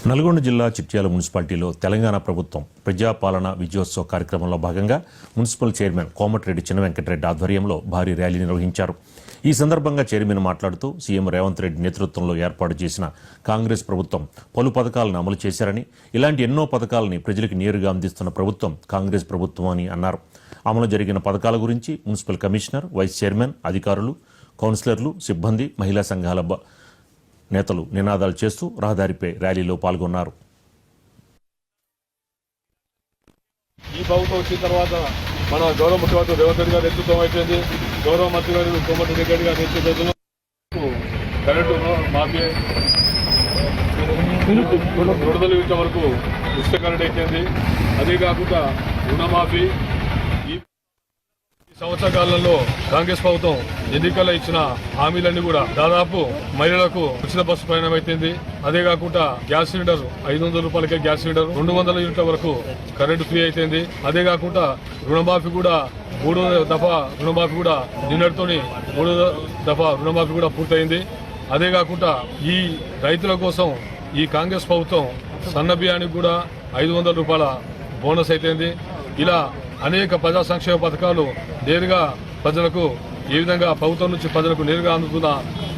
నల్గొండ జిల్లా చిట్యాల మున్సిపాలిటీలో తెలంగాణ ప్రభుత్వం ప్రజాపాలన విజయోత్సవ కార్యక్రమంలో భాగంగా మున్సిపల్ చైర్మన్ కోమటిరెడ్డి చిన్న వెంకటరెడ్డి ఆధ్వర్యంలో భారీ ర్యాలీ నిర్వహించారు. ఈ సందర్భంగా చైర్మన్ మాట్లాడుతూ సీఎం రేవంత్ రెడ్డి నేతృత్వంలో ఏర్పాటు చేసిన కాంగ్రెస్ ప్రభుత్వం పలు పథకాలను అమలు చేశారని, ఇలాంటి ఎన్నో పథకాలని ప్రజలకు నేరుగా అందిస్తున్న ప్రభుత్వం కాంగ్రెస్ ప్రభుత్వం అని అన్నారు. అమలు జరిగిన పథకాల గురించి మున్సిపల్ కమిషనర్, వైస్ చైర్మన్, అధికారులు, కౌన్సిలర్లు, సిబ్బంది, మహిళా సంఘాల నేతలు నినాదాలు చేస్తూ రహదారిపై ర్యాలీలో పాల్గొన్నారు. ఈ ప్రభుత్వం వచ్చిన తర్వాత మన గౌరవ ముఖ్యమంత్రి రేవంత్ రెడ్డి గారు నేతృత్వం అయిపోయింది. గౌరవ మంత్రి గారు కోమటిరెడ్డి రెడ్డి గారి నేతృత్వంలో కరెంటు మాఫీ విడుదల ఇచ్చే వరకు ఉచిత కరెంట్ అయిపోయింది. అదే కాకుండా రుణమాఫీ సంవత్సర కాలంలో కాంగ్రెస్ ప్రభుత్వం ఎన్నికల్లో ఇచ్చిన హామీలన్నీ కూడా దాదాపు మహిళలకు ఉచిత బస్సు ప్రయాణం అయిపోయింది. అదే కాకుండా గ్యాస్ సిలిండర్ 500 రూపాయలకే గ్యాస్ సిలిండర్, 200 యూనిట్ల వరకు కరెంటు ఫ్రీ అయిపోయింది. అదే కాకుండా రుణమాఫీ కూడా 3వ దఫా రుణమాఫీ కూడా నిన్నటితోని 3వ దఫా రుణమాఫీ కూడా పూర్తయింది. అదే కాకుండా ఈ రైతుల కోసం ఈ కాంగ్రెస్ ప్రభుత్వం సన్న బియ్యానికి కూడా 500 రూపాయల బోనస్ అయిపోయింది. ఇలా అనేక ప్రజా సంక్షేమ పథకాలు నేరుగా ప్రజలకు ఏ విధంగా ప్రభుత్వం నుంచి ప్రజలకు నేరుగా అందుతున్న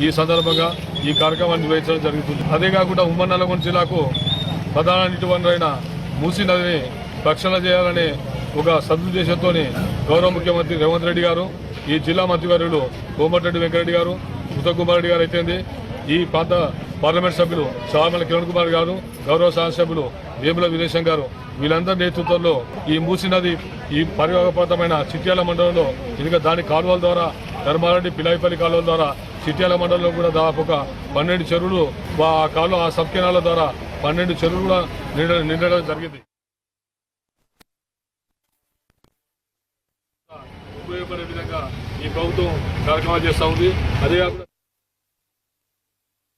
ఈ సందర్భంగా ఈ కార్యక్రమాన్ని నిర్వహించడం జరుగుతుంది. అదే కాకుండా ఉమ్మడి నల్గొండ జిల్లాకు ప్రధాన నీటి వనరైన మూసీ నదిని రక్షణ చేయాలనే ఒక సదుద్దేశంతో గౌరవ ముఖ్యమంత్రి రేవంత్ రెడ్డి గారు, ఈ జిల్లా మంత్రివర్యులు కోమటిరెడ్డి వెంకటరెడ్డి గారు, ఉత్తమ్ కుమార్ రెడ్డి గారు అయితేంది, ఈ ప్రాంత పార్లమెంట్ సభ్యులు చామల కిరణ్ కుమార్ గారు, గౌరవ శాసనసభ్యులు వేముల వీరేశం గారు, వీళ్ళందరి నేతృత్వంలో ఈ మూసీ నది ఈ పరివాహకప్రాంతమైన చిట్యాల మండలంలో ఇంకా దాని కాలువల ద్వారా ధర్మారెడ్డి పిలాయిపల్లి కాలువల ద్వారా చిట్యాల మండలంలో కూడా దాదాపు ఒక 12 చెరువులు ఆ సబ్ కెనాల ద్వారా 12 చెరువులు కూడా నిండడం జరిగింది. ఉపయోగపడే విధంగా ఈ ప్రభుత్వం కార్యక్రమాలు చేస్తూ ఉంది. అదే కాకుండా